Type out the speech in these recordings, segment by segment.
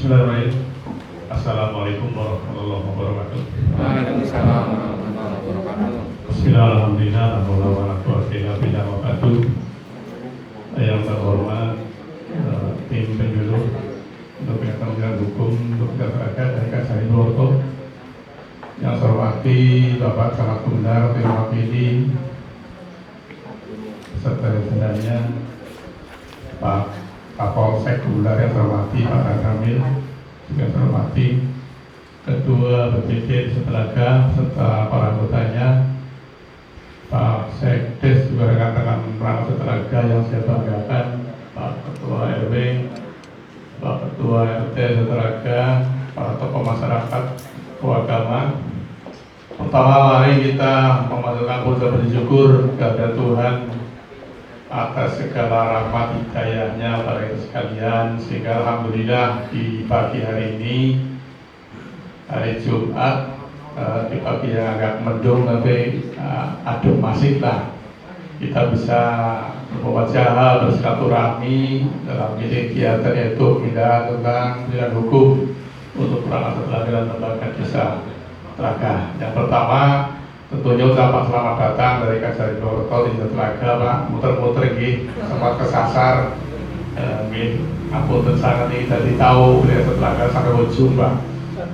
Bismillahirrahmanirrahim. Assalamualaikum warahmatullahi wabarakatuh. Waalaikumsalam warahmatullahi wabarakatuh. Bismillahirrahmanirrahim. Yang terhormat tim penyuluh untuk pengajian hukum untuk masyarakat dari Kajari Purwokerto. Yang saya hormati Bapak Camat Tunggal, tim wakili serta jajarannya, Pak Kapolsek Tunggal yang saya hormati Pak Kamil, juga saya hormati Ketua BPD Setelaga serta para anggotanya, Pak Sekdes juga rekan-rekan perangkat Setelaga yang saya banggakan, Pak Ketua RW, Pak Ketua RT Setelaga, para tokoh masyarakat, tokoh agama. Pertama, mari kita memanjatkan puja puji syukur kepada Tuhan atas segala rahmat hidayahnya pada kita sekalian, sehingga alhamdulillah di pagi hari ini, hari Jumat, di pagi yang agak mendung tapi adem masih lah, kita bisa berwajah bersilaturahmi dalam kegiatan yaitu pembinaan tentang bidang hukum untuk perangkat Setelaga dan lembaga desa Telaga. Yang pertama tentunya ucapan selamat datang dari Kajari Purwokerto di Setelaga, Pak. Muter-muter ini sempat kesasar, ampun sangat ini tadi tahu dari Setelaga sampai ujung, Pak.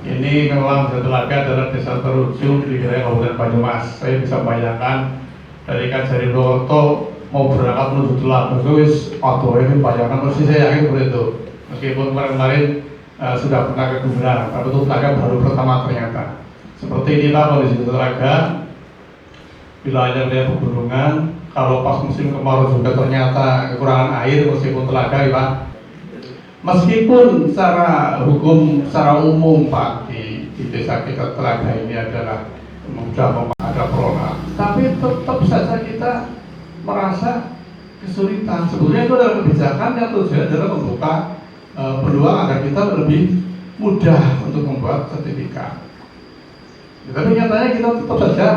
Ini memang Setelaga adalah desa terujung di wilayah Kabupaten Banyumas. Saya bisa bayangkan dari Kajari Purwokerto mau berangkat menuju Telaga, wis auto ini bayangkan persis, saya yakin seperti itu. Meskipun kemarin sudah pernah ke Gumbelang, tapi itu Telaga baru pertama ternyata. Seperti inilah kondisi Telaga, wilayah pegunungan. Kalau pas musim kemarau juga ternyata kekurangan air meskipun Telaga, ya Pak. Meskipun secara hukum, secara umum Pak, di desa kita Telaga ini adalah sudah ada prona, tapi tetap saja kita merasa kesulitan. Sebenarnya itu adalah kebijakan yang tujuannya adalah membuka peluang agar kita lebih mudah untuk membuat sertifikat. Ya, tapi nyatanya kita tetap saja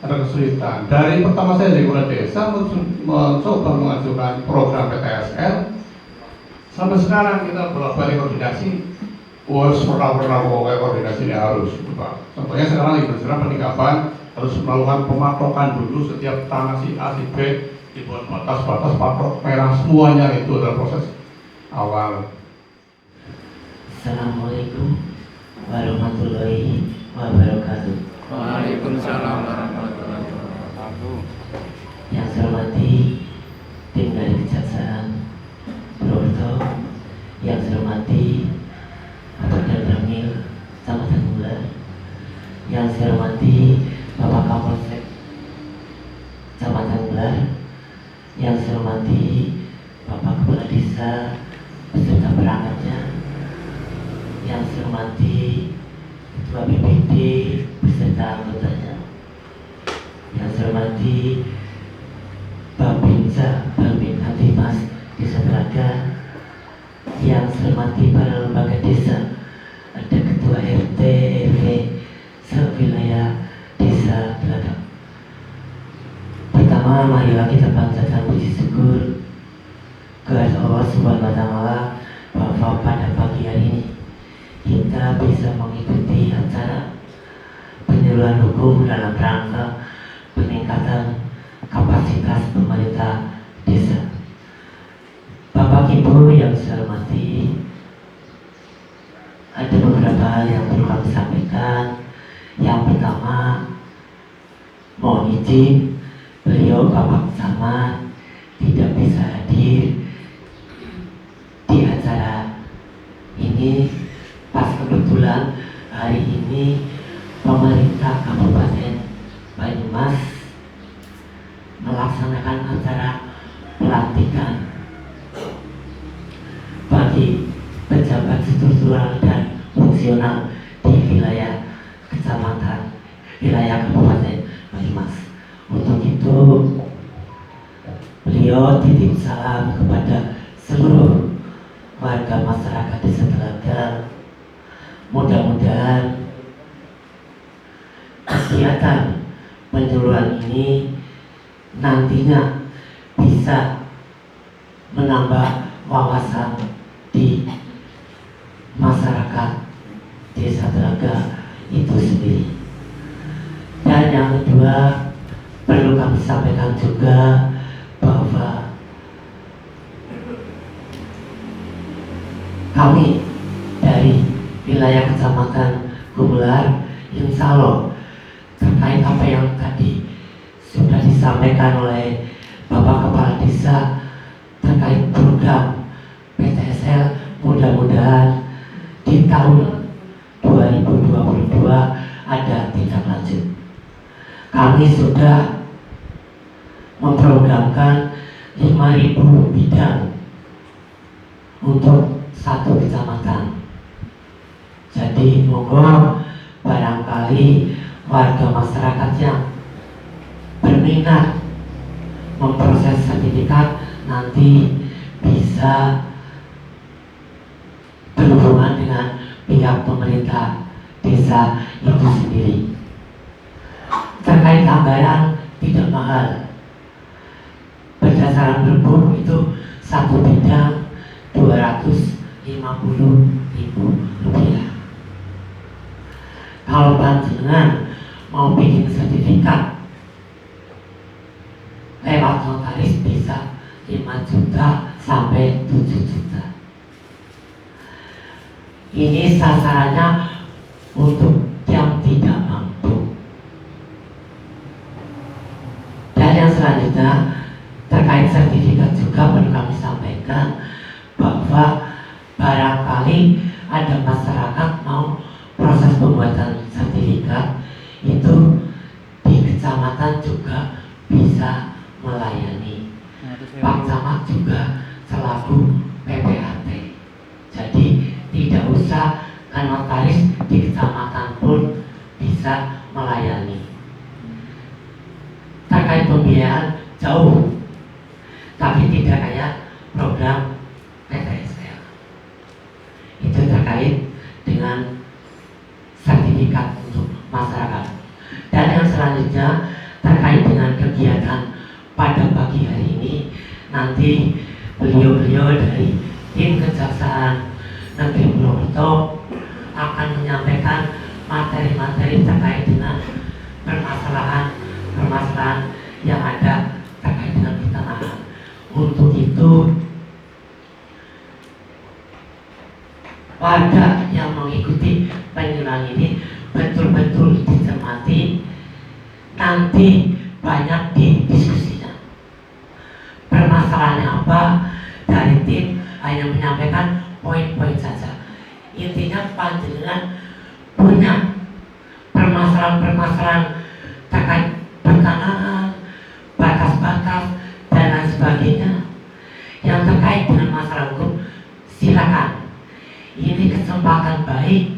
ada kesulitan. Dari pertama saya jadi kepala desa mencoba mengajukan program PTSL, sampai sekarang kita bolak-balik koordinasi. Pernah koordinasi ini harus, Pak. Contohnya sekarang lagi berjalan peningkatan, harus melakukan pematokan dulu setiap tanah si A, si B, dibuat batas-batas patok merah, semuanya itu adalah proses awal. Assalamualaikum warahmatullahi wabarakatuh. Waalaikumsalam warahmatullahi wabarakatuh. Yang saya hormati tim dari Kejaksaan Purwokerto, yang saya hormati Bapak Dan Ramil, Camat Tunggal, yang saya hormati Bapak Kapolsek Camat Tunggal, yang saya hormati Bapak Kepala Desa beserta perangkatnya, yang saya hormati Ketua BPD beserta anggotanya, yang saya hormati Babinsa, Babin Katimas Desa Telaga, yang saya hormati para lembaga desa, ada Ketua RT, RW, sewilayah Desa Telaga. Pertama, marilah kita panjatkan puji syukur kepada Allah Subhanahu wa Ta'ala bahwa pada pagi hari ini kita bisa mengikuti acara penyuluhan hukum dalam rangka peningkatan kapasitas pemerintah desa. Bapak Ibu yang saya hormati, ada beberapa hal yang perlu kami sampaikan. Yang pertama, mohon izin, beliau Bapak Camat tidak bisa hadir di acara ini. Pas kebetulan hari ini pemerintah Kabupaten Banyumas melaksanakan acara pelantikan bagi pejabat struktural dan fungsional di wilayah kecamatan, wilayah Kabupaten Banyumas. Untuk itu beliau titip salam kepada seluruh warga masyarakat Desa Telaga. Mudah-mudahan kegiatan penyuluhan ini nantinya bisa menambah wawasan di masyarakat Desa Telaga itu sendiri. Dan yang kedua, perlu kami sampaikan juga bahwa kami dari wilayah Kecamatan Gumelar, insya Allah terkait apa yang tadi sudah disampaikan oleh Bapak Kepala Desa terkait program PTSL, mudah-mudahan di tahun 2022 ada tindak lanjut. Kami sudah memprogramkan 5.000 bidang untuk satu kecamatan. Jadi monggo barangkali warga masyarakat yang berminat memproses sertifikat nanti bisa berhubungan dengan pihak pemerintah desa itu sendiri. Terkait anggaran tidak mahal. Berdasarkan berburu itu satu bidang 250.000 rupiah. Kalau panjenengan mau bikin sertifikat lewat notaris bisa 5 juta sampai 7 juta. Ini sasarannya untuk yang tidak mampu. Dan yang selanjutnya terkait sertifikat juga perlu kami sampaikan bahwa barangkali ada masyarakat mau proses pembuatan sertifikat itu di kecamatan juga bisa melayani. Pak Camat juga selaku PPAT. Jadi tidak usah ke notaris, di kecamatan pun bisa melayani. Terkait pembiayaan jauh, tapi tidak kayak program PTSL. Itu terkait dengan sertifikat untuk masyarakat. Dan yang selanjutnya terkait dengan kegiatan pada pagi hari ini, nanti beliau-beliau dari tim Kejaksaan Negeri Purwokerto akan menyampaikan materi-materi terkait dengan permasalahan yang ada terkait dengan pertanahan. Untuk itu warga yang mengikuti penyuluhan ini betul-betul dicermati, nanti banyak didiskusinya. Permasalahannya apa, dari tim hanya menyampaikan poin-poin saja. Intinya panjenengan punya permasalahan-permasalahan terkait pertanahan, batas-batas dan lain sebagainya yang terkait dengan masalah hukum, silakan. Ini kesempatan baik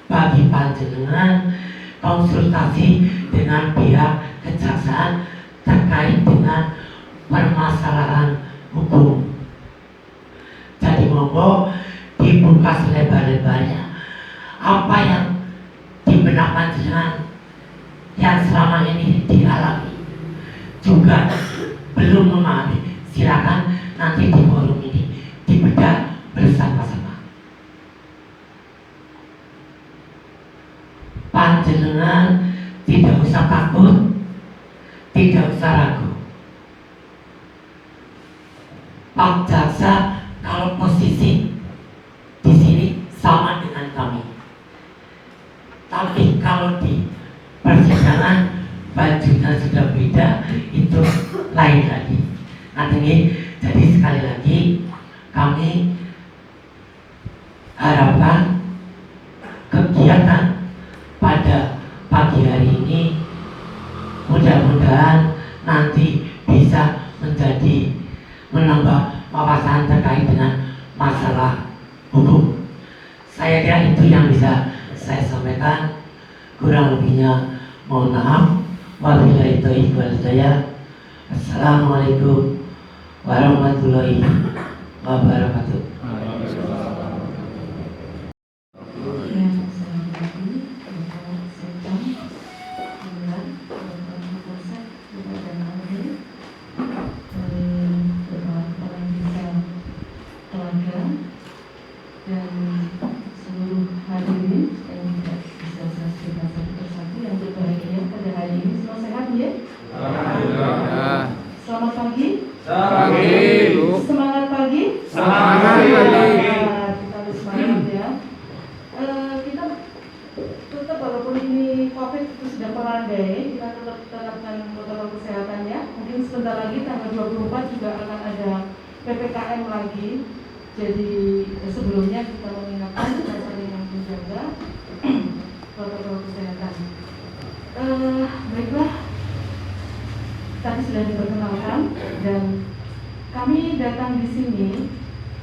bagi panjenengan konsultasi dengan pihak kejaksaan terkait dengan permasalahan hukum. Jadi monggo dibuka selebar-lebarnya apa yang di benak panjenengan yang selama ini dialami juga belum memahami, silakan nanti di forum ini dibedah bersama-sama. Panjenengan tidak usah takut, tidak usah ragu. Pak Jaksa kalau posisi di sini sama dengan kami, tapi kalau di persidangan bajunya sudah beda, itu lain lagi. Nanti jadi sekali lagi kami harapkan kegiatan pada pagi hari ini mudah-mudahan nanti bisa menambah wawasan terkait dengan masalah hukum. Saya kira itu yang bisa saya sampaikan. Kurang lebihnya mohon maaf. Wabillahi taufiq wal hidayah. Assalamualaikum warahmatullahi wabarakatuh. Dan pagi. Pagi, Bu. Semangat pagi. Semangat pagi. Kita harus semangat ya. Kita tetap walaupun ini COVID itu sudah melandai, kita tetap terapkan protokol kesehatan ya. Mungkin sebentar lagi tanggal 24 juga akan ada PPKM lagi. Jadi sebelumnya kita mengingatkan kita saling menjaga protokol kesehatan. Baiklah, tadi sudah diperkenalkan dan kami datang di sini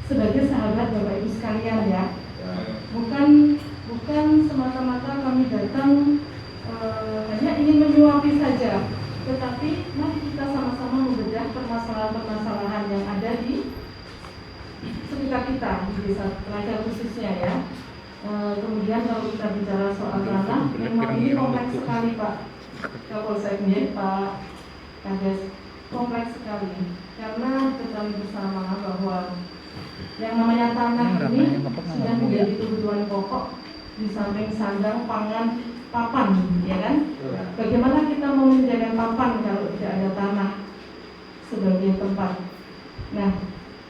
sebagai sahabat Bapak Ibu sekalian ya. Bukan semata-mata kami datang hanya ingin menyuapi saja, tetapi mari kita sama-sama membedah permasalahan-permasalahan yang ada di sekitar kita di desa Telaga khususnya ya. Kemudian kalau kita bicara soal tanah, memang ini kompleks sekali Pak Kapolsek Pak Kades, kompleks sekali karena ketahui bersama bahwa yang namanya tanah ini sudah menjadi kebutuhan pokok di samping sandang, pangan, papan, ya kan? Bagaimana kita mau menjaga papan kalau tidak ada tanah sebagai tempat? Nah,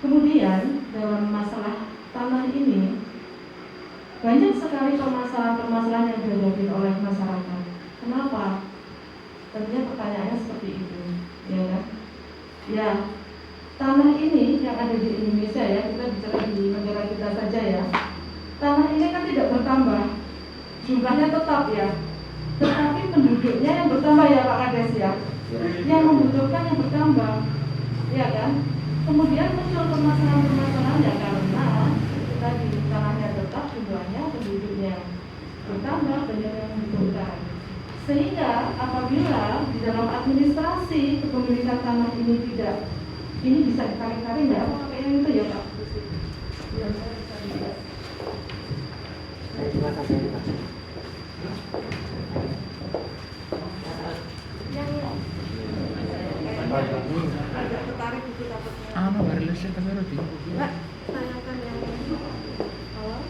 kemudian dalam masalah tanah ini banyak sekali permasalahan-permasalahan yang dihadapi oleh masyarakat. Kenapa? Tentunya pertanyaannya seperti itu, ya kan? Ya, tanah ini yang ada di Indonesia ya, kita bicara di negara kita saja ya. Tanah ini kan tidak bertambah, jumlahnya tetap ya. Tetapi penduduknya yang bertambah ya Pak Kades ya. Yang membutuhkan yang bertambah, ya kan? Kemudian muncul permasalahan-permasalahan ya karena tadi tanahnya tetap, jumlahnya, penduduknya bertambah, banyak yang membutuhkan. Sehingga apabila di dalam administrasi kepemilikan tanah ini tidak, ini bisa ditarik-tarik ya, apa yang itu ya Pak? Biar saya bisa lihat. Terima kasih Pak. Agak tertarik itu dapatnya. Ano, wireless ya kamera di. Mbak, tanyakan yang awal.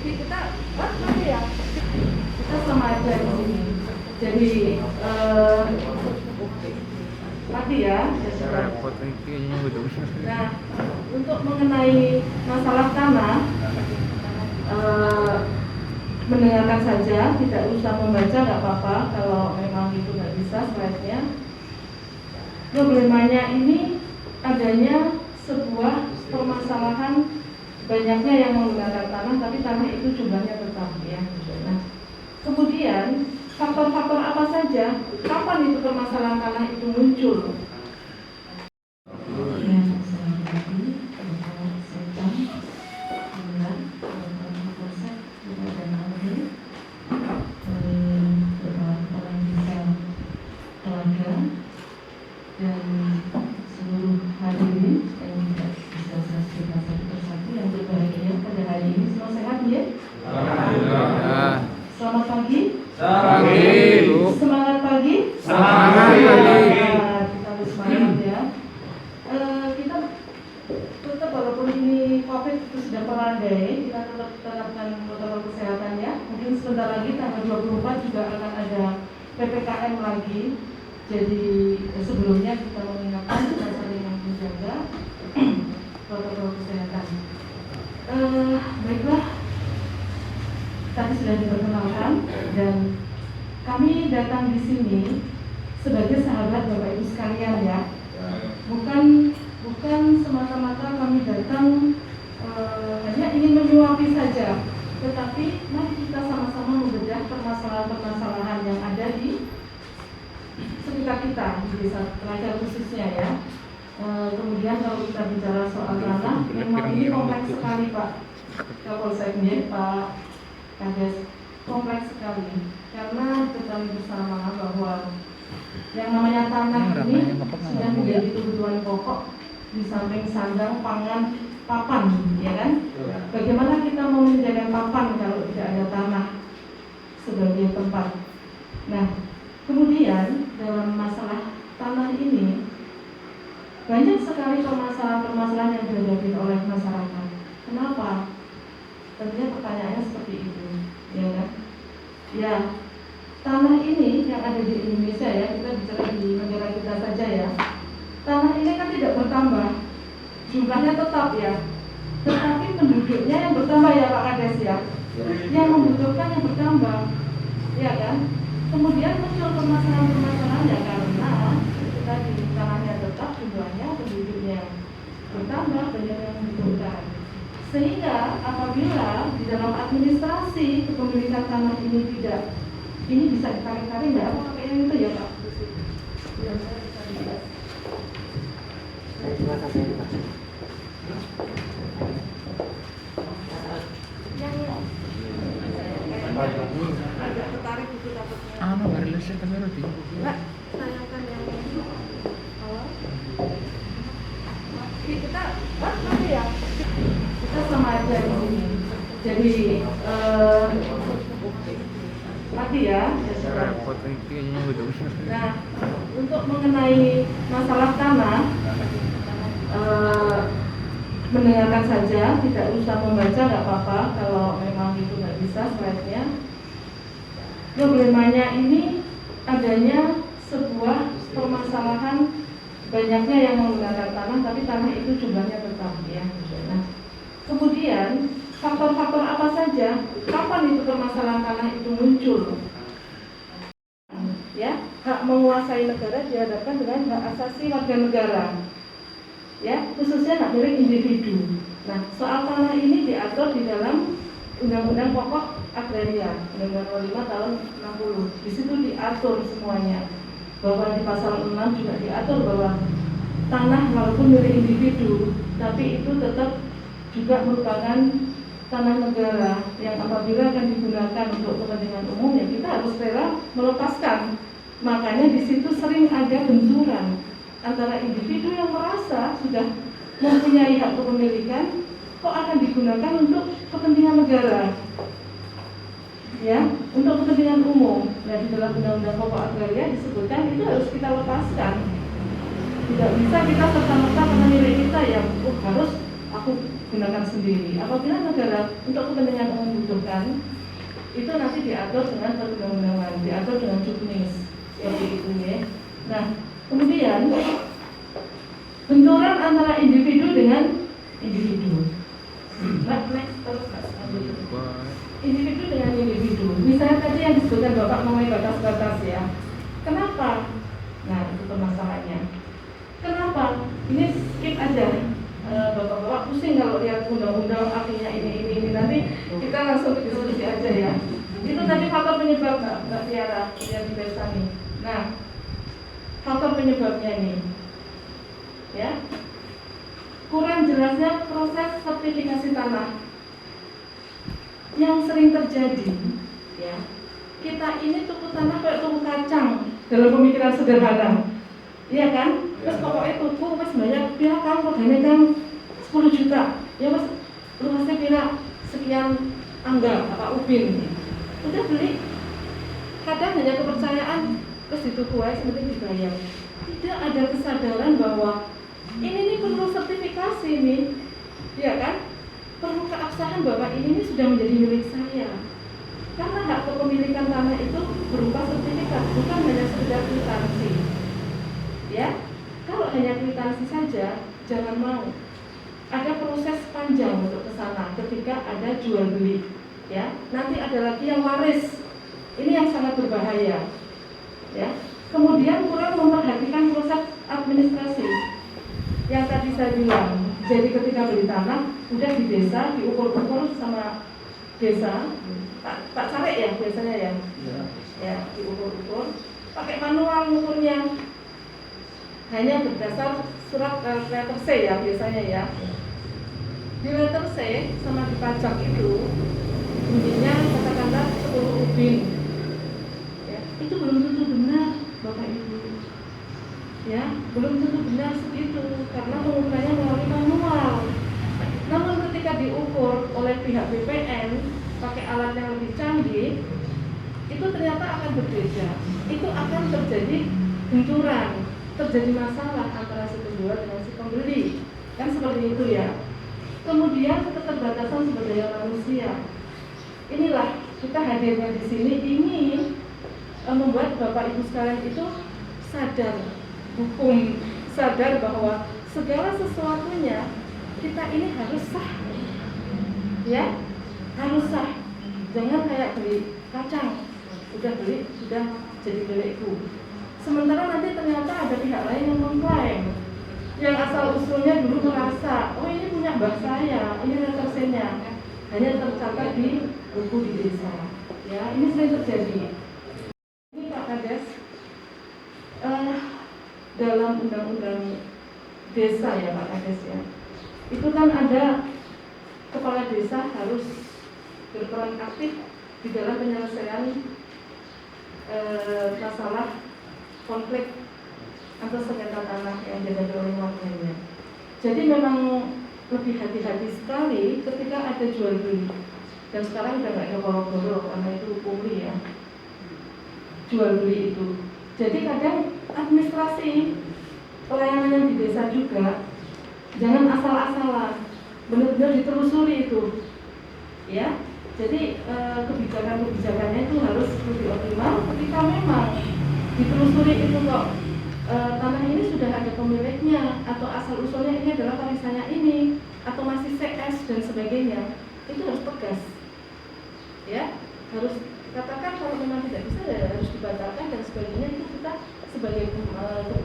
Kita, nanti ya. Kita sama aja di sini. Jadi tadi ya. Repot ini kayaknya betul. Nah, untuk mengenai masalah tanah, mendengarkan saja, tidak usah membaca, nggak apa-apa. Kalau memang itu nggak bisa slide-nya. Problemanya ini adanya sebuah permasalahan banyaknya yang menggunakan tanah, tapi tanah itu jumlahnya tetap ya. Nah, kemudian faktor-faktor apa saja? Kapan itu permasalahan tanah itu muncul? Dan seluruh hadirin yang tidak bisa saya sebutkan satu persatu yang berbahagia pada hari ini, semua sehat ya? Alhamdulillah. Selamat pagi. Pagi, Bu. Semangat pagi. Semangat pagi. Kita harus semangat ya. Kita tetap walaupun ini COVID itu sudah melandai, kita tetap terapkan protokol kesehatan ya. Mungkin sebentar lagi tanggal 24 juga akan ada PPKM lagi. Jadi sebelumnya kita mengingatkan kita saling menjaga protokol kesehatan. Baiklah, tadi sudah diperkenalkan dan kami datang di sini sebagai sahabat Bapak Ibu sekalian ya. Bukan semata-mata kami datang hanya ingin menyuapi saja, tetapi mari kita sama-sama membedah permasalahan-permasalahan yang ada di sekitar kita di desa Telaga khususnya ya. Kemudian kalau kita bicara soal tanah, memang ini kompleks sekali Pak Kapolsek Pak Kades, kompleks sekali karena ketahui bersama bahwa yang namanya tanah ini sudah menjadi kebutuhan pokok di samping sandang, pangan, papan, ya kan? Bagaimana kita mau menjaga papan kalau tidak ada tanah sebagai tempat? Nah, kemudian dalam masalah tanah ini banyak sekali permasalahan-permasalahan yang dihadapi oleh masyarakat. Kenapa? Tentunya pertanyaannya seperti itu, ya kan? Ya, tanah ini yang ada di Indonesia ya, kita bicara di negara kita saja ya. jumlahnya tetap ya, tetapi penduduknya yang bertambah ya Pak Kades ya, yang membutuhkan yang bertambah, ya kan? Kemudian muncul permasalahan-permasalahan ya karena itu tadi tanahnya tetap, jumlahnya penduduknya bertambah, banyak yang membutuhkan. Sehingga apabila di dalam administrasi kepemilikan tanah ini tidak, ini bisa ditarik-tarik nggak? Apa pakai yang itu ya Pak? Ya, saya bisa dibahas. Terima kasih Pak. Agak tertarik itu takutnya. Ano, marilis siya kami roti. Mbak, tanyakan yang awal. Kita, nanti ya. Kita sama aja di sini. Jadi, tadi ya. Repot intinya gitu. Nah, untuk mengenai masalah tanah, mendengarkan saja, tidak usah membaca, nggak apa-apa kalau memang itu nggak bisa slide-nya. Problemanya ini adanya sebuah permasalahan banyaknya yang menggunakan tanah, tapi tanah itu jumlahnya tetap ya. Nah, kemudian faktor-faktor apa saja, kapan itu permasalahan tanah itu muncul? Ya, hak menguasai negara dihadapkan dengan hak asasi warga negara. Ya, khususnya hak milik individu. Nah, soal tanah ini diatur di dalam Undang-Undang Pokok Agraria, Undang-Undang 5 tahun 60. Di situ diatur semuanya. Bahwa di pasal 6 juga diatur bahwa tanah walaupun milik individu, tapi itu tetap juga merupakan tanah negara yang apabila akan digunakan untuk kepentingan umum ya kita harus rela melepaskan. Makanya di situ sering ada benturan antara individu yang merasa sudah mempunyai hak kepemilikan kok akan digunakan untuk kepentingan negara, ya, untuk kepentingan umum. Nah, di dalam Undang-Undang Pokok Agraria disebutkan itu harus kita lepaskan. Tidak bisa kita serta-merta karena milik kita ya harus aku gunakan sendiri. Apabila negara untuk kepentingan umum membutuhkan, itu nanti diatur dengan perundang-undangan, diatur dengan juknis, seperti itu ya. Nah, kemudian benturan antara individu dengan individu. Next terus individu dengan individu. Misalnya tadi yang disebutkan Bapak mengenai batas-batas ya. Kenapa? Nah, itu permasalahannya. Kenapa? Ini skip aja. Bapak-bapak pusing kalau lihat undang-undang artinya ini nanti kita langsung ke diskusi aja ya. Itu tadi faktor penyebab Mbak Tiara yang nih. Nah, faktor penyebabnya ini, ya, kurang jelasnya proses sertifikasi tanah yang sering terjadi. Ya, kita ini tuku tanah kayak tuku kacang dalam pemikiran sederhana, iya kan? Terus pokoknya tuku mas banyak dia kan regane kan 10 juta, ya mas luasnya kira sekian anggal apa ubin, udah beli. Kadang hanya kepercayaan terus dituku aja penting dibayar. Tidak ada kesadaran bahwa ini perlu sertifikasi nih, ya kan? Perlu keabsahan bahwa ini sudah menjadi milik saya. Karena hak kepemilikan tanah itu berupa sertifikat, bukan hanya sekedar kwitansi. Ya, kalau hanya kwitansi saja, jangan mau. Ada proses panjang untuk ke sana ketika ada jual beli. Ya, nanti ada lagi yang waris. Ini yang sangat berbahaya. Ya, kemudian kurang memperhatikan proses administrasi. Yang tadi saya bilang, jadi ketika beli tanah, udah di desa, diukur-ukur sama desa, Pak Carik ya biasanya ya, ya diukur-ukur, pakai manual ngukurnya, hanya berdasar surat letter C ya biasanya ya. Di letter C sama di pajak itu, intinya kata-kata 10 ubin, ya, itu belum tentu benar Bapak Ibu. Ya, belum tentu benar segitu karena pengukurannya melalui manual. Namun ketika diukur oleh pihak BPN pakai alat yang lebih canggih, itu ternyata akan berbeda. Itu akan terjadi benturan, terjadi masalah antara si penjual dengan si pembeli. Kan seperti itu ya. Kemudian keterbatasan sumber daya manusia. Inilah kita hadirnya di sini ini membuat Bapak Ibu sekalian itu sadar hukum, sadar bahwa segala sesuatunya kita ini harus sah, ya, harus sah. Jangan kayak beli kacang, udah beli sudah jadi milikku. Sementara nanti ternyata ada pihak lain yang mengklaim, yang asal usulnya dulu merasa, oh ini punya mbak saya, ini reservenya, hanya tercatat di buku di desa. Ya, ini sering terjadi. Ini Pak Kades, dalam undang-undang desa ya Pak Kades ya, itu kan ada kepala desa harus berperan aktif di dalam penyelesaian masalah konflik atau sengketa tanah yang dihadapi oleh warganya. Jadi memang lebih hati-hati sekali ketika ada jual beli. Dan sekarang udah nggak ada boro-boro karena itu pungli ya, jual beli itu. Jadi kadang administrasi pelayanan yang di desa juga jangan asal-asalan, benar-benar ditelusuri itu, ya. Jadi kebijakan-kebijakannya itu harus lebih optimal. Ketika memang ditelusuri itu kok tanah ini sudah ada pemiliknya atau asal usulnya ini adalah warisannya ini atau masih CS dan sebagainya, itu harus tegas. Ya, harus katakan kalau memang tidak bisa ya harus dibatalkan dan sebagainya, itu kita sebagai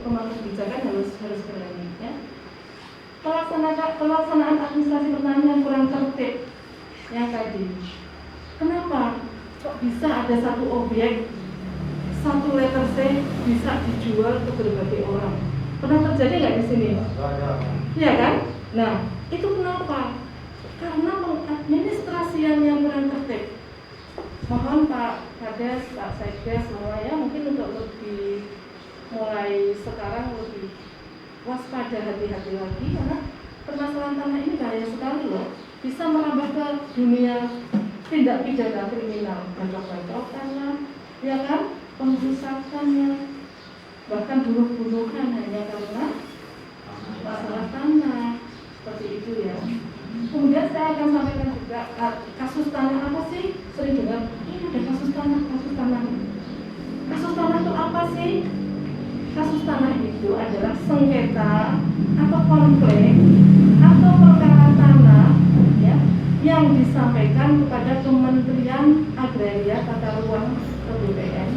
pemangku kebijakan harus berani ya. Pelaksanaan administrasi pertanian yang kurang tertib yang tadi. Kenapa kok bisa ada satu objek, satu letter C bisa dijual ke berbagai orang? Pernah terjadi nggak di sini? Iya kan? Nah, itu kenapa? Karena pengadministrasian yang kurang tertib. Mohon Pak Kades, Pak Sekdes semua ya, mungkin untuk lebih mulai sekarang lebih waspada, hati-hati lagi karena permasalahan tanah ini bahaya sekali loh, bisa merambah ke dunia tindak pidana kriminal, bacok-bacokan lah, ya kan, pengrusakannya, bahkan bunuh-bunuhan hanya karena masalah tanah, seperti itu ya. Kemudian saya akan sampaikan juga kasus tanah apa sih? Sering dengar, ini ada kasus tanah, kasus tanah. Kasus tanah itu apa sih? Kasus tanah itu adalah sengketa atau konflik atau perkara tanah ya, yang disampaikan kepada Kementerian Agraria Tata Ruang atau BPN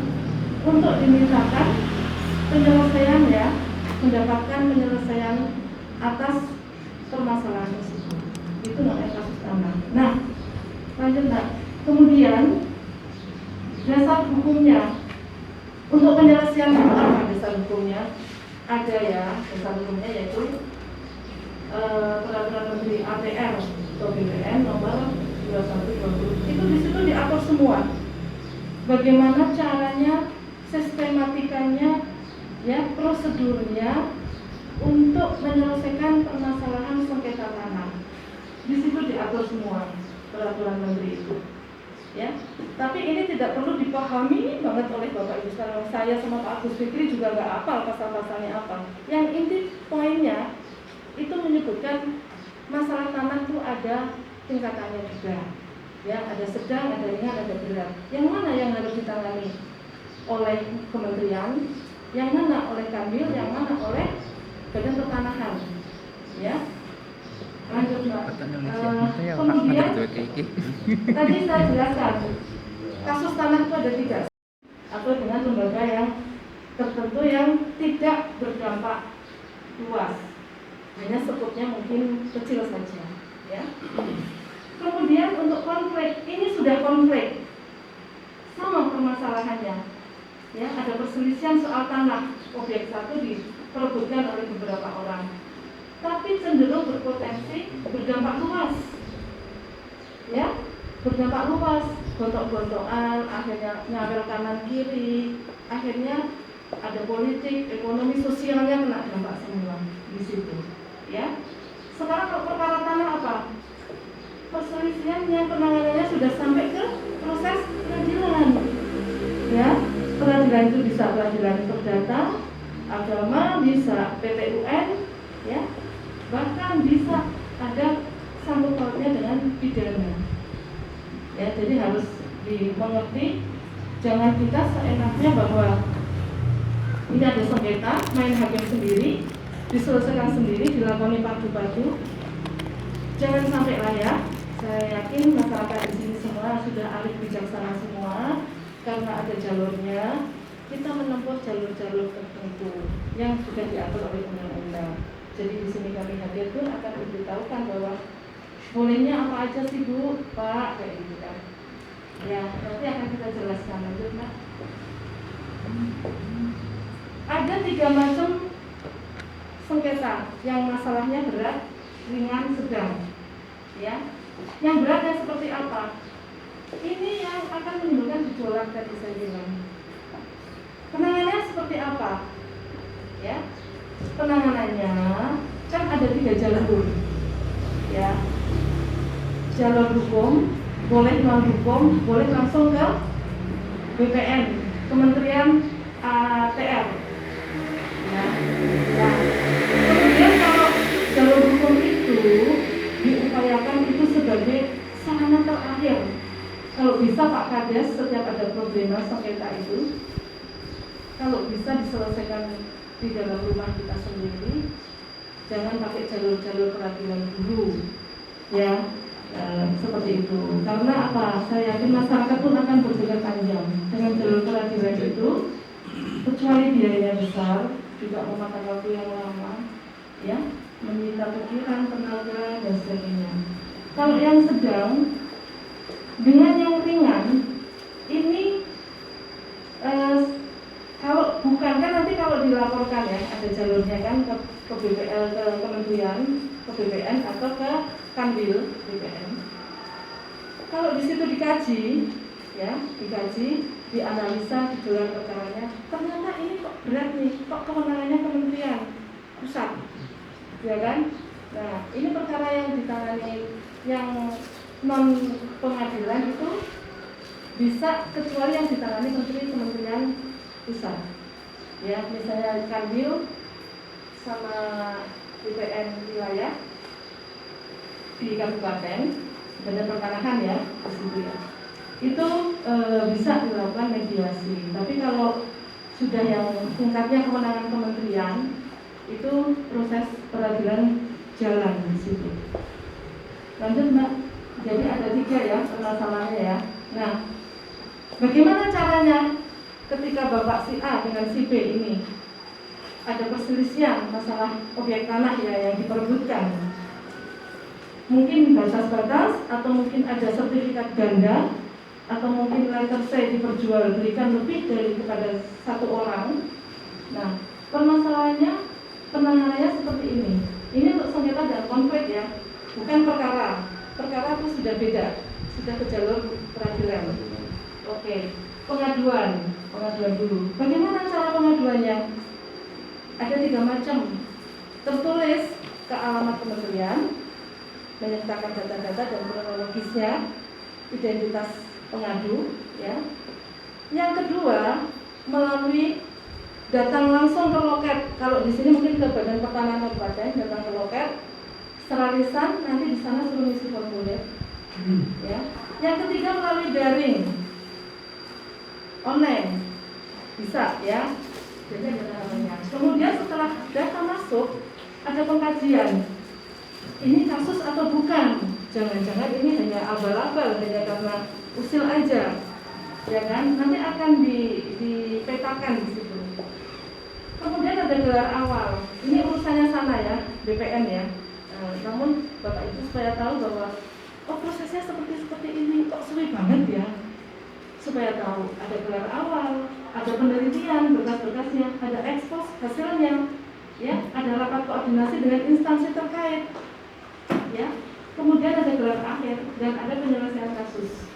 untuk dimintakan penyelesaian ya, mendapatkan penyelesaian atas permasalahan tersebut. Itu namanya kasus tanah. Nah, lanjut Nak. Kemudian dasar hukumnya untuk penyelesaian itu apa dasar hukumnya? Ada ya dasar hukumnya yaitu Peraturan Menteri APR atau BPN nomor 2120. Itu di situ diatur semua. Bagaimana caranya, sistematikanya, ya prosedurnya untuk menyelesaikan permasalahan sengketa tanah. Di situ diatur semua peraturan menteri itu, ya. Tapi ini tidak perlu dipahami banget oleh Bapak Ibu sekalian. Saya sama Pak Agus Fikri juga nggak hafal pasal-pasalnya apa. Yang inti poinnya itu menyebutkan masalah tanah itu ada tingkatannya juga, ya. Ada sedang, ada ringan, ada berat. Yang mana yang harus ditangani oleh kementerian, yang mana oleh Kamil, yang mana oleh Badan Pertanahan, ya. Lanjut Mbak. Kemudian tadi saya jelaskan kasus tanah itu ada 3 atau dengan lembaga yang tertentu yang tidak berdampak luas, hanya sekupnya mungkin kecil saja, ya. Kemudian untuk konflik, ini sudah konflik sama permasalahannya, ya. Ada perselisihan soal tanah, objek satu diperebutkan oleh beberapa orang, tapi cenderung berpotensi berdampak luas, ya, berdampak luas, gontok-gontokan, akhirnya nyawel kanan kiri, akhirnya ada politik, ekonomi, sosialnya kena dampak semua di situ, ya. Sekarang kalau perkara tanah apa? Perselisihan yang penanganannya sudah sampai ke proses peradilan, ya. Peradilan itu bisa peradilan perdata, agama, bisa PT UN, ya. Bahkan bisa ada sangkut pautnya dengan pidana, ya. Jadi harus dimengerti, jangan kita seenaknya bahwa ini ada sengketa, main hakim sendiri, diselesaikan sendiri, dilakoni padu-padu, jangan sampai lah ya. Saya yakin masyarakat di sini semua sudah arif bijaksana semua, karena ada jalurnya. Kita menempuh jalur-jalur tertentu yang sudah diatur oleh undang-undang. Jadi di sini kami hadir pun akan memberitahukan bahwa bolehnya apa aja sih Bu, Pak, kayak gitu kan. Ya, nanti akan kita jelaskan lanjut, Mbak. Ada 3 macam sengketa yang masalahnya berat, ringan, sedang. Ya, yang berat yang seperti apa? Ini yang akan menimbulkan gejolak tadi saya bilang. Penanganannya seperti apa? Ya, penanganannya kan ada 3 jalur. Ya, jalur hukum, boleh non hukum, boleh langsung ke BPN, Kementerian ATR. Ya. Nah, kemudian kalau jalur hukum itu diupayakan itu sebagai sarana terakhir. Kalau bisa Pak Kades, setiap ada problema sengketa itu, kalau bisa diselesaikan di dalam rumah kita sendiri, jangan pakai jalur-jalur peradilan dulu, ya, seperti itu. Karena apa? Saya yakin masyarakat pun akan berpikir panjang dengan jalur peradilan itu, kecuali biayanya besar, juga memakan waktu yang lama, ya, menyita pikiran, tenaga, dan sebagainya. Kalau yang sedang dengan yang ringan, ini kalau bukan kan nanti kalau dilaporkan ya ada jalurnya kan ke BPL, ke Kementerian, ke BPN atau ke Kanwil BPN. Kalau di situ dikaji, ya dikaji, dianalisa, digelar perkaranya, ternyata ini kok berat nih, kok kewenangannya Kementerian Pusat, ya kan? Nah ini perkara yang ditangani yang non pengadilan itu bisa kecuali yang ditangani Kementerian Pusat, ya misalnya Kanwil sama BPN wilayah di kabupaten dan pertanahan ya di situ ya, itu bisa dilakukan mediasi. Tapi kalau sudah yang tingkatnya kewenangan kementerian, itu proses peradilan jalan di situ. Lanjut Mbak. Jadi ada 3 ya permasalahannya ya. Nah, bagaimana caranya? Ketika Bapak si A dengan si B ini ada perselisihan masalah objek tanah ya yang diperebutkan, mungkin batas-batas atau mungkin ada sertifikat ganda atau mungkin letter C diperjualbelikan lebih dari kepada 1 orang. Nah, permasalahannya penanganannya seperti ini. Ini untuk sengketa dan konflik ya, bukan perkara. Perkara itu sudah beda, sudah ke jalur peradilan. Oke, pengaduan dulu. Bagaimana cara pengaduannya? Ada 3 macam. Tertulis ke alamat kementerian, menyertakan data-data dan kronologisnya, identitas pengadu, ya. Yang kedua, melalui datang langsung ke loket. Kalau di sini mungkin ke Badan Pertanahan Kabupaten, datang ke loket, secara lisan, nanti di sana suruh ngisi formulir. Ya. Yang ketiga melalui daring, online, bisa ya. Jadi ada namanya. Kemudian setelah data masuk, ada pengkajian. Ini kasus atau bukan? Jangan-jangan ini hanya abal-abal, hanya karena usil aja, ya kan? Nanti akan dipetakan di situ. Kemudian ada gelar awal. Ini urusannya sana ya, BPN ya. Namun Bapak Ibu supaya tahu bahwa prosesnya seperti ini, kok sulit banget ya. Supaya tahu ada gelar awal, ada penelitian, berkas-berkasnya, ada ekspos hasilnya, ya, ada rapat koordinasi dengan instansi terkait, ya. Kemudian ada gelar akhir dan ada penyelesaian kasus,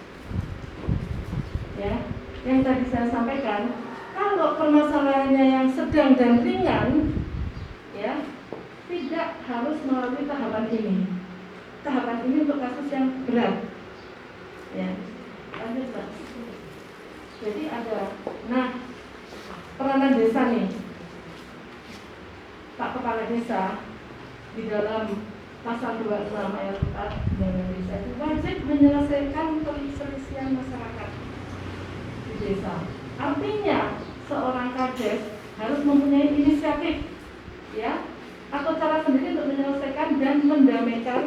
ya. Yang tadi saya sampaikan, kalau permasalahannya yang sedang dan ringan, ya, tidak harus melalui tahapan ini. Tahapan ini untuk kasus yang berat, ya. Lanjut, Pak. Jadi ada, nah, peranan desa nih, Pak Kepala Desa di dalam pasal 26 ayat 4 Undang-Undang Desa itu wajib menyelesaikan perselisihan masyarakat di desa. Artinya seorang kades harus mempunyai inisiatif, ya, atau cara sendiri untuk menyelesaikan dan mendamaikan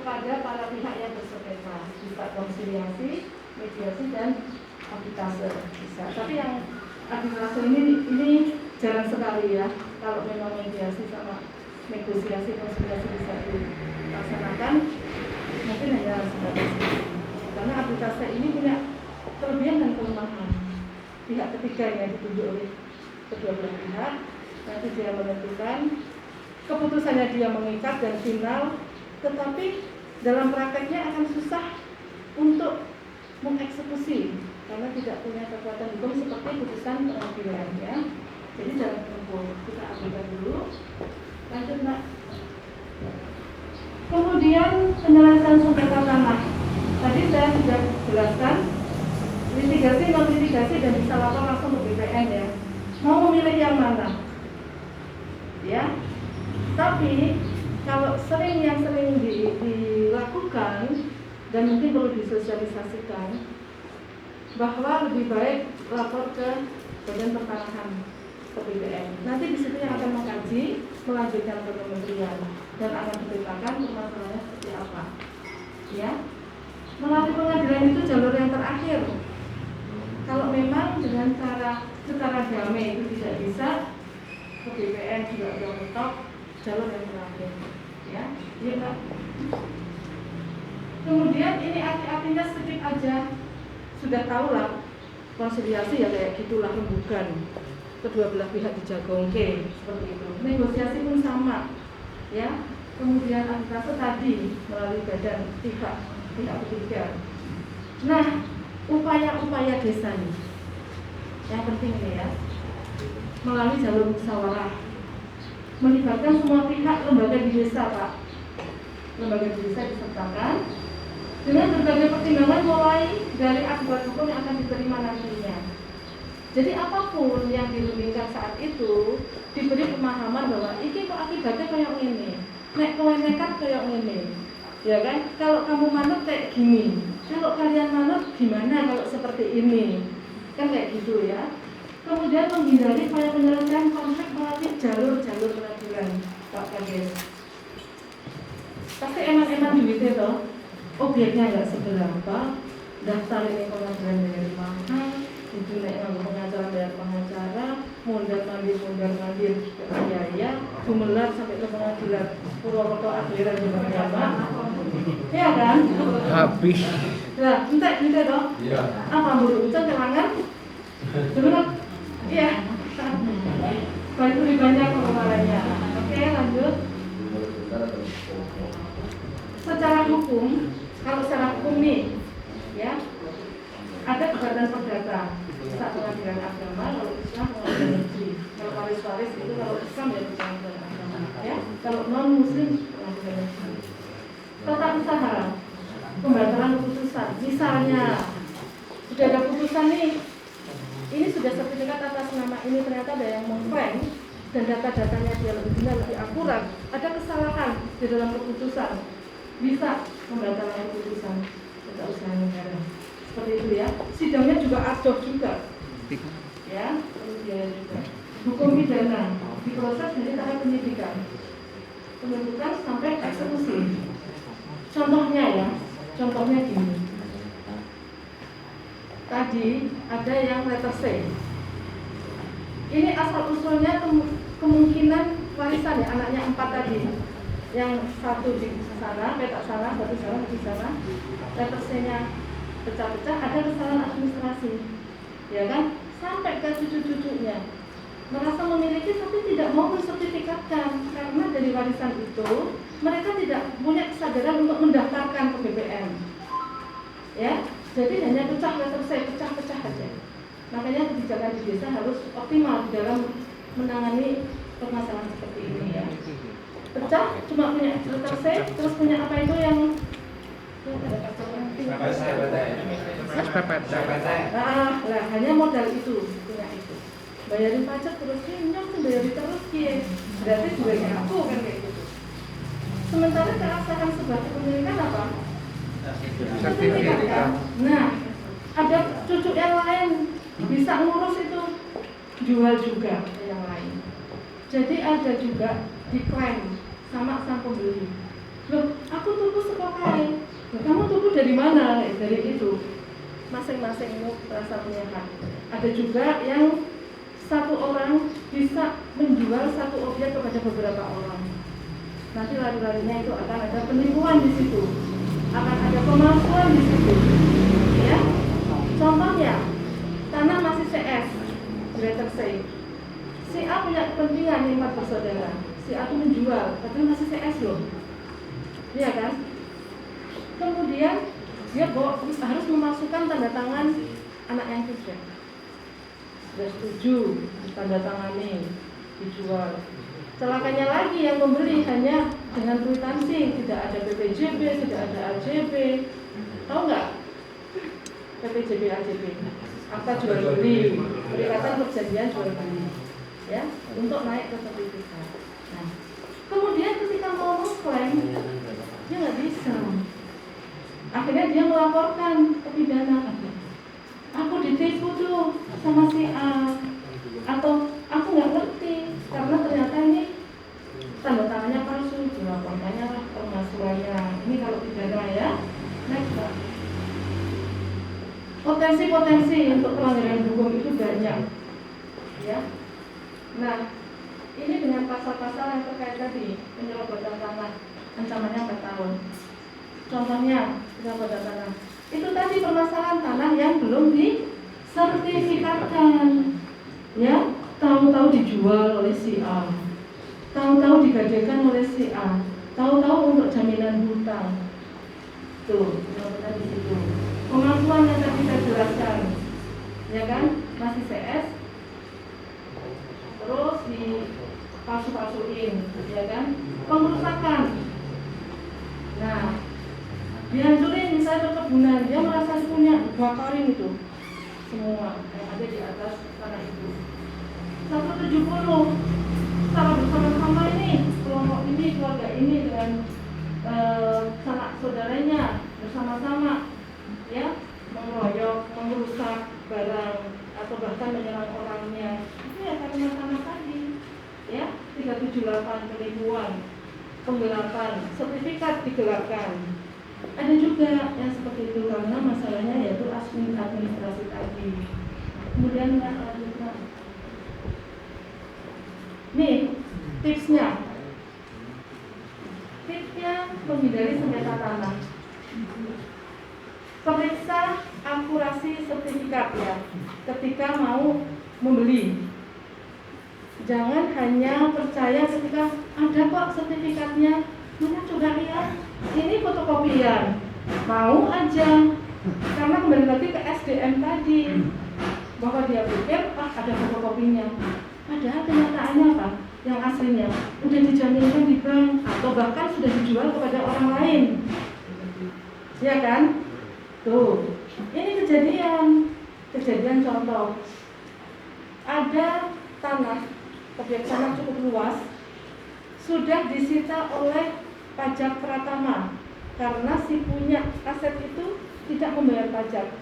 kepada para pihak yang bersengketa, bisa konsiliasi, mediasi dan arbitrase bisa. Tapi yang arbitrase ini jarang sekali ya. Kalau memang mediasi sama negosiasi konsiliasi bisa dilaksanakan, mungkin hanya sebatas itu. Karena arbitrase ini punya kelebihan dan kelemahan. Pihak ketiga yang ditunjuk oleh kedua belah pihak, nanti dia menentukan, keputusannya dia mengikat dan final, tetapi dalam prakteknya akan susah untuk mengeksekusi karena tidak punya kekuatan hukum seperti putusan pengadilan ya. Jadi jangan tempuh, kita abaikan dulu. Lanjut Mbak. Kemudian penyelesaian sengketa tanah. Tadi saya sudah jelaskan litigasi, non litigasi dan bisa lapor langsung ke BPN ya. Mau memilih yang mana? Ya. Tapi kalau yang sering dilakukan dan mungkin perlu disosialisasikan bahwa lebih baik lapor ke Badan Pertanahan ke BPN. Nanti di situ yang akan mengkaji, melanjutkan ke kementerian dan akan diberitakan permasalahannya seperti apa. Ya, melalui pengadilan itu jalur yang terakhir. Kalau memang dengan secara damai itu tidak bisa, ke BPN juga sudah mentok, jalur yang terakhir. Ya, iya Pak. Kemudian ini artinya sedikit aja. Sudah tahu lah konsiliasi ya kayak gitulah rembukan kedua belah pihak dijagongke seperti itu. Negosiasi pun sama ya. Kemudian arbitrase tadi melalui badan pihak ketiga. Nah, upaya-upaya desa nih yang penting ini ya, melalui jalur musyawarah, melibatkan semua pihak, lembaga di desa Pak, lembaga di desa disertakan dengan berbagai pertimbangan mulai dari akibat hukum yang akan diterima nantinya. Jadi apapun yang dirundingkan saat itu diberi pemahaman bahwa ini kok akibatnya kayak ini, nek kowe nekat kayak ini, ya kan? Kalau kamu manut kayak gini, kalau kalian manut gimana kalau seperti ini, kan kayak gitu ya. Kemudian menghindari upaya penyelesaian konflik melalui jalur-jalur peradilan, Pak Kades. Pasti eman-eman duitnya toh. Objeknya nggak seberapa, daftar ini pengadilan dari mahal, itu naik pengacara bayar pengacara, mondar mandir biaya, gumelar sampai ke pengadilan Purwokerto akhiran juga berapa, ya kan? Habis. Nah, entek gitu toh? Iya. Apa buru ucap kelangan? Benar? Iya. Baik lebih banyak pengeluarannya. Oke, lanjut. Secara hukum, kalau secara hukum nih, ya, ada kegiatan perdata, bisa pengadilan agama, kalau Islam pengadilan negeri, kalau waris-waris itu kalau Islam ya pengadilan agama, ya, kalau non Muslim pengadilan negeri. Tata usaha, pembatalan keputusan, misalnya sudah ada putusan nih, ini sudah sertifikat atas nama ini ternyata ada yang mengklaim dan data-datanya dia lebih benar, lebih akurat, ada kesalahan di dalam keputusan. Bisa membatalkan keputusan tata usaha negara seperti itu ya. Sidangnya juga adoh juga ya, perlu biaya juga. Hukum pidana diproses dari tahap penyidikan, penuntutan sampai eksekusi. Contohnya ya, contohnya gini, tadi ada yang letter C, ini asal usulnya kemungkinan warisan ya, anaknya 4 tadi, yang satu di sana, petak sana, satu sana, di sana, letter C-nya pecah-pecah, ada kesalahan administrasi, ya kan? Sampai ke cucu-cucunya merasa memiliki tapi tidak mau mensertifikatkan karena dari warisan itu mereka tidak punya kesadaran untuk mendaftarkan ke BPN, ya. Jadi hanya pecah letter C, pecah-pecah aja. Makanya kebijakan di desa harus optimal dalam menangani permasalahan seperti ini ya. Pecah cuma punya letter C, terus punya apa itu yang SPPT. lah hanya modal itu punya itu. Bayarin pajak terus nyong tuh bayarin terus ya. Berarti juga aku kan kayak gitu. Sementara keabsahan sebuah kepemilikan apa? Sertifikat. Nah, ada cucu yang lain bisa ngurus itu, jual juga yang lain. Jadi ada juga diklaim sama sang pembeli. Loh, aku tuku sekokai. Loh, kamu tuku dari mana? Dari itu. Masing-masing itu merasa punya hak. Ada juga yang satu orang bisa menjual satu objek kepada beberapa orang. Nanti lari-larinya itu akan ada penipuan di situ, akan ada pemalsuan di situ. Ya, contohnya tanah masih CS, Greater Say. Si A punya kepentingan 5 bersaudara. Si A itu menjual, tapi masih CS loh. Iya kan? Kemudian dia harus memasukkan tanda tangan anak yang ketiga. Sudah setuju, tanda tangani, dijual. Celakanya lagi yang membeli hanya dengan kwitansi, tidak ada BPJB, tidak ada AJB. Tahu nggak? BPJB, AJB. Akta jual beli, perikatan perjanjian jual beli, ya, untuk naik ke sertifikat. Nah, kemudian ketika mau mengklaim, dia nggak bisa. Akhirnya dia melaporkan ke pidana. Aku ditipu tuh sama si A, atau aku nggak ngerti karena ternyata ini tanda tangannya palsu, dilaporkannya lah pemalsuannya. Ini kalau pidana ya. Next, Pak. Potensi-potensi untuk pelanggaran hukum itu banyak, ya. Nah, ini dengan pasal-pasal yang terkait tadi penyerobotan tanah, ancamannya 4 tahun. Contohnya penyerobotan tanah. Itu tadi permasalahan tanah yang belum disertifikatkan, ya. Tahu-tahu dijual oleh si A, tahu-tahu digadekan oleh si A, tahu-tahu untuk jaminan hutang. Tuh, penyerobotan di situ. Pemalsuan yang tadi saya jelaskan, ya kan, masih CS, terus dipalsu-palsuin, ya kan, pengerusakan. Nah, dihancurin misalnya perkebunan, dia merasa punya bakarin itu semua yang ada di atas tanah itu. 170 secara bersama-sama ini, kelompok ini, keluarga ini dengan sanak saudaranya bersama-sama, ya, mengeroyok, merusak barang atau bahkan menyerang orangnya. Itu ya karena sama tadi, ya, 378 penipuan, penggelapan, sertifikat digelapkan. Ada juga yang seperti itu karena masalahnya yaitu administrasi tadi. Kemudian lanjutkan. Nih tipsnya. Tipsnya menghindari sengketa tanah. Periksa akurasi sertifikat ya ketika mau membeli. Jangan hanya percaya ketika ada kok sertifikatnya, mana coba lihat, ini fotokopian, mau aja, karena kembali lagi ke SDM tadi, bahwa dia pikir ada fotokopinya, padahal kenyataannya apa? Yang aslinya udah dijaminkan di bank atau bahkan sudah dijual kepada orang lain, ya kan? Tuh, ini kejadian contoh, ada tanah, objek tanah cukup luas, sudah disita oleh pajak Pratama karena si punya aset itu tidak membayar pajak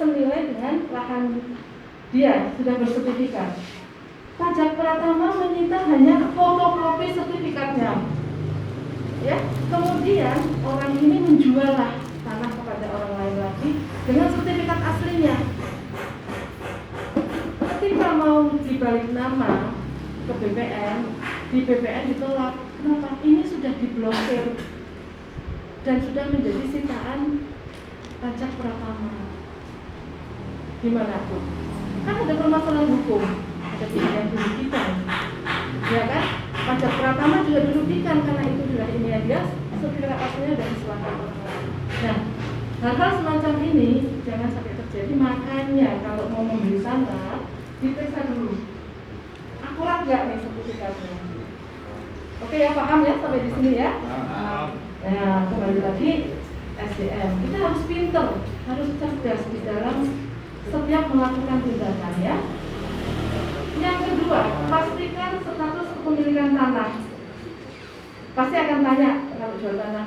senilai dengan lahan dia sudah bersertifikat. Pajak Pratama menyita hanya fotokopi sertifikatnya, ya. Kemudian orang ini menjual tanah kepada orang lain lagi dengan sertifikat aslinya. Ketika mau dibalik nama ke BPN, di BPN ditolak. Kenapa? Ini sudah diblokir dan sudah menjadi sitaan pajak Pratama. Gimana tuh? Kan ada permasalahan hukum, ada pihak yang dirugikan, ya kan? Pajak Pratama juga dirugikan karena itu sudah ini dia sertifikat aslinya dan selangkah. Nah, hal-hal semacam ini jangan sampai terjadi. Makanya kalau mau membeli tanah diperiksa dulu, akurat nggak nih sertifikatnya. Oke ya, paham ya sampai di sini ya? Nah, kembali lagi SDM. Kita harus pinter, harus cerdas di dalam setiap melakukan tindakan ya. Yang kedua, pastikan status kepemilikan tanah. Pasti akan tanya kalau jual tanah,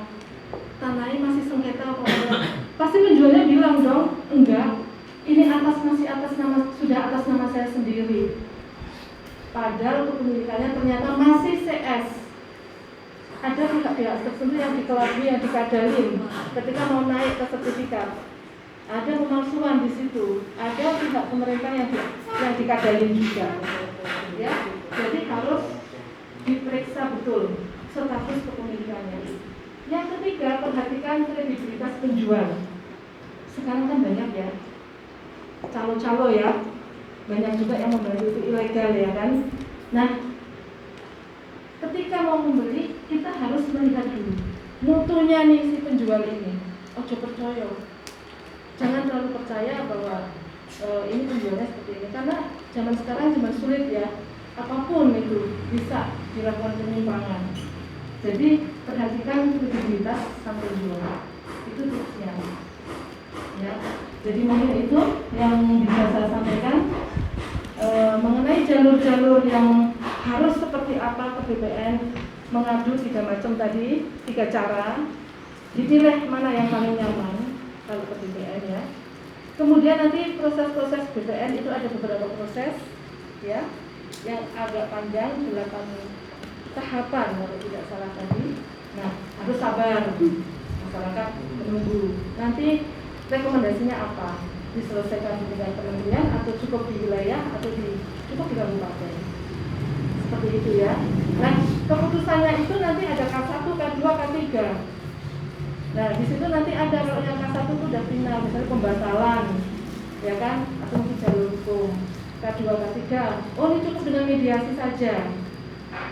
tanahnya masih sengketa apa enggak? Pasti penjualnya bilang dong, enggak. Ini sudah atas nama saya sendiri. Padahal kepemilikannya ternyata masih CS. Ada pihak pihak tertentu yang dikelabui, yang dikadalin ketika mau naik ke sertifikat. Ada pemalsuan di situ, ada pihak pemerintah yang dikadalin juga. Ya, jadi harus diperiksa betul status kepemilikannya. Yang ketiga, perhatikan kredibilitas penjual. Sekarang kan banyak ya calo-calo ya, banyak juga yang membantu itu ilegal ya kan. Nah, ketika mau membeli kita harus melihat dulu mutunya nih si penjual ini. Ojo percaya, jangan terlalu percaya bahwa ini penjualnya seperti ini, karena zaman sekarang zaman sulit ya, apapun itu bisa dilakukan penyimpangan. Jadi perhatikan kredibilitas sang penjual, itu tipsnya ya. Jadi mungkin itu yang bisa saya sampaikan mengenai jalur-jalur yang harus seperti apa ke BPN, mengadu 3 macam tadi, 3 cara, dipilih mana yang paling nyaman kalau ke BPN ya. Kemudian nanti proses-proses BPN itu ada beberapa proses ya, yang agak panjang, 8 tahapan kalau tidak salah tadi. Nah, harus sabar, masyarakat menunggu. Nanti rekomendasinya apa? Diselesaikan di tingkat kementerian atau cukup di wilayah atau cukup di kabupaten. Seperti itu ya. Nah, keputusannya itu nanti ada K1, K2, K3. Nah, di situ nanti ada kalau yang K1 itu udah final, misalnya pembatalan, ya kan? Atau mungkin jalur hukum. K2, K3, oh ini cukup dengan mediasi saja.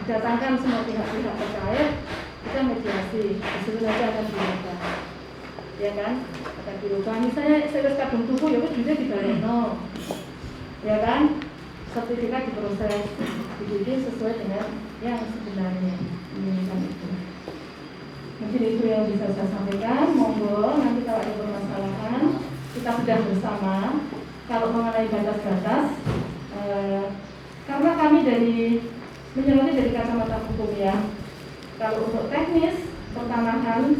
Datangkan semua pihak-pihak terkait, kita mediasi. Di situ nanti akan dilakukan. Ya kan, akan dirubah. Misalnya saya kadung tubuh ya juga dibaleno, ya kan, sertifikat diproses, dibikin sesuai dengan yang sebenarnya inginkan itu. Mungkin itu yang bisa saya sampaikan. Monggo nanti kalau ada permasalahan kita bedah bersama. Kalau mengenai batas-batas, karena kami menyoroti dari kacamata hukum ya. Kalau untuk teknis pertanahan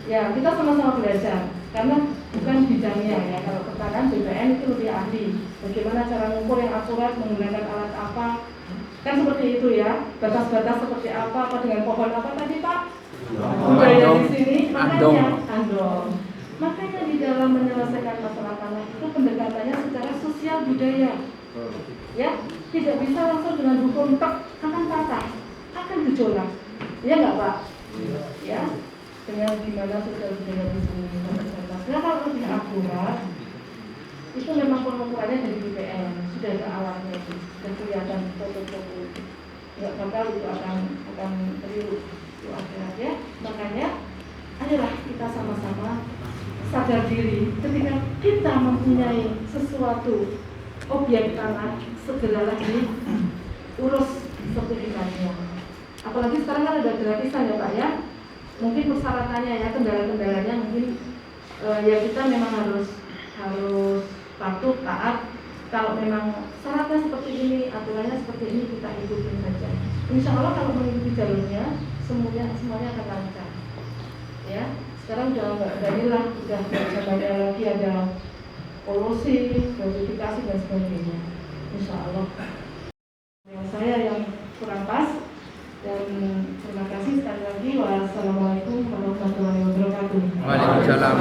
ya kita sama-sama belajar, karena bukan bidangnya ya. Kalau pertanahan BPN itu lebih ahli. Bagaimana cara mengukur yang akurat, menggunakan alat apa, kan seperti itu ya. Batas-batas seperti apa dengan pohon apa tadi Pak? Budaya di sini, makanya andong. Makanya di dalam menyelesaikan masalah tanah itu pendekatannya secara sosial budaya. Ya, tidak bisa langsung dengan hukum akan patah, akan gejolak. Ya enggak Pak? Ya. Dengan gimana sosial budaya di sini. Nah, kalau lebih akurat itu memang pengukurannya dari BPN, sudah ada alatnya itu, sudah kelihatan foto-foto itu. Nggak bakal itu akan keliru itu akhirat ya. Makanya ayolah kita sama-sama sadar diri ketika kita mempunyai sesuatu objek tanah, segeralah diurus sertifikatnya. Apalagi sekarang kan ada gratisan ya Pak ya. Mungkin persyaratannya ya, kendala-kendalanya mungkin ya kita memang harus patuh, taat. Kalau memang syaratnya seperti ini, aturannya seperti ini, kita ikutin saja. Insya Allah kalau mengikuti jalurnya, semuanya akan lancar. Ya, sekarang udah nggak danilah, udah nggak zamannya lagi ada polusi, verifikasi dan sebagainya. Insya Allah. Yang saya yang kurang pas. Dan terima kasih sekali lagi. Wassalamualaikum warahmatullahi wabarakatuh. Waalaikumsalam.